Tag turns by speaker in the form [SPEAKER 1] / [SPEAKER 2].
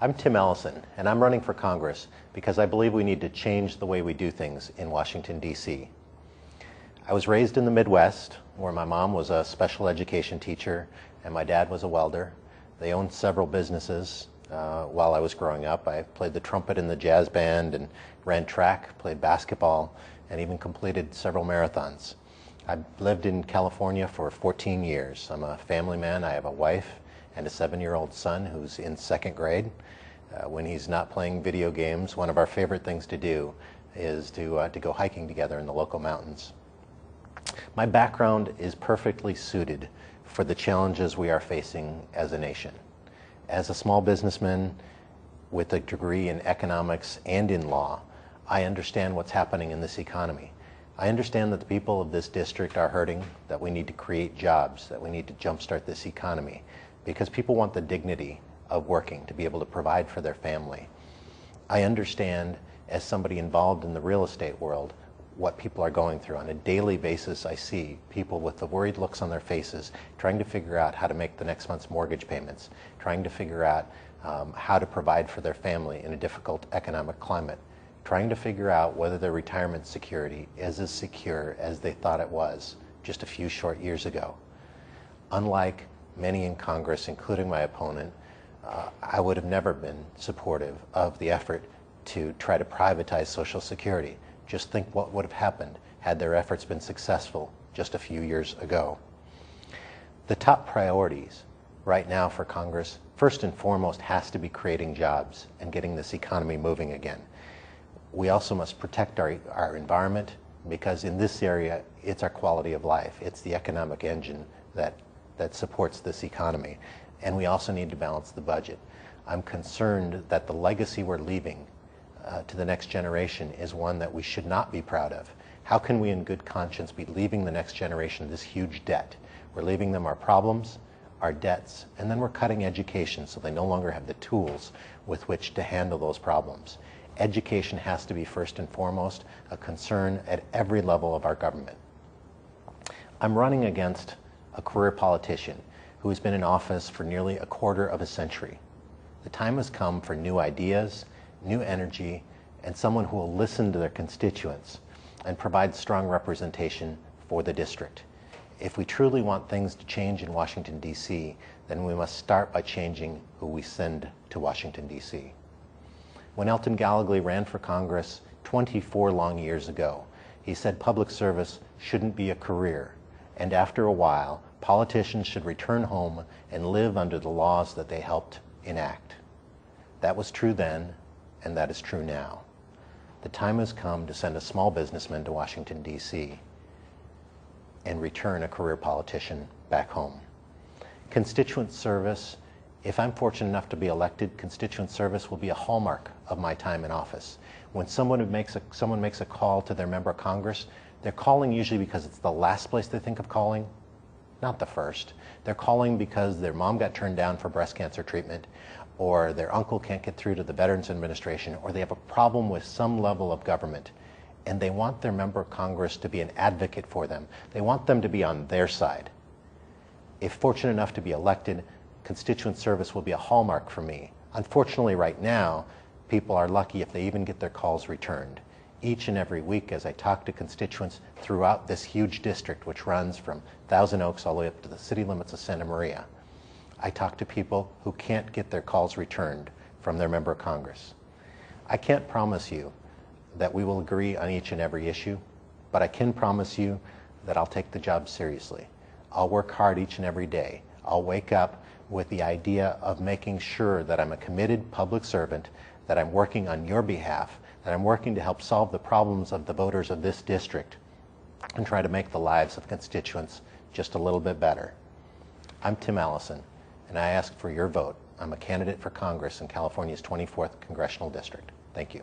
[SPEAKER 1] I'm Tim Allison, and I'm running for Congress because I believe we need to change the way we do things in Washington, D.C. I was raised in the Midwest, where my mom was a special education teacher and my dad was a welder. They owned several businesses while I was growing up. I played the trumpet in the jazz band and ran track, played basketball, and even completed several marathons. I've lived in California for 14 years. I'm a family man. I have a wife and a 7-year-old son who's in 2nd grade. When he's not playing video games, one of our favorite things to do is to go hiking together in the local mountains. My background is perfectly suited for the challenges we are facing as a nation. As a small businessman with a degree in economics and in law, I understand what's happening in this economy. I understand that the people of this district are hurting, that we need to create jobs, that we need to jumpstart this economy, because people want the dignity of working to be able to provide for their family. I understand, as somebody involved in the real estate world, what people are going through. On a daily basis, I see people with the worried looks on their faces trying to figure out how to make the next month's mortgage payments, trying to figure out how to provide for their family in a difficult economic climate, trying to figure out whether their retirement security is as secure as they thought it was just a few short years ago. Unlike many in Congress, including my opponent, I would have never been supportive of the effort to try to privatize Social Security. Just think what would have happened had their efforts been successful just a few years ago. The top priorities right now for Congress, first and foremost, has to be creating jobs and getting this economy moving again. We also must protect our environment, because in this area, it's our quality of life. It's the economic engine that supports this economy. And we also need to balance the budget. I'm concerned that the legacy we're leaving to the next generation is one that we should not be proud of. How can we in good conscience be leaving the next generation this huge debt? We're leaving them our problems, our debts, and then we're cutting education so they no longer have the tools with which to handle those problems. Education has to be first and foremost a concern at every level of our government. I'm running against a career politician who has been in office for nearly a quarter of a century. The time has come for new ideas, new energy, and someone who will listen to their constituents and provide strong representation for the district. If we truly want things to change in Washington, D.C., then we must start by changing who we send to Washington, D.C. When Elton Gallagher ran for Congress 24 long years ago, he said public service shouldn't be a career, and after a while, politicians should return home and live under the laws that they helped enact. That was true then, and that is true now. The time has come to send a small businessman to Washington, D.C. and return a career politician back home. Constituent service, if I'm fortunate enough to be elected, constituent service will be a hallmark of my time in office. When someone makes a call to their member of Congress, they're calling usually because it's the last place they think of calling, not the first. They're calling because their mom got turned down for breast cancer treatment, or their uncle can't get through to the Veterans Administration, or they have a problem with some level of government, and they want their member of Congress to be an advocate for them. They want them to be on their side. If fortunate enough to be elected, constituent service will be a hallmark for me. Unfortunately, right now, people are lucky if they even get their calls returned. Each and every week, as I talk to constituents throughout this huge district, which runs from Thousand Oaks all the way up to the city limits of Santa Maria, I talk to people who can't get their calls returned from their member of Congress. I can't promise you that we will agree on each and every issue, but I can promise you that I'll take the job seriously. I'll work hard each and every day. I'll wake up with the idea of making sure that I'm a committed public servant, that I'm working on your behalf, that I'm working to help solve the problems of the voters of this district and try to make the lives of constituents just a little bit better. I'm Tim Allison, and I ask for your vote. I'm a candidate for Congress in California's 24th Congressional District. Thank you.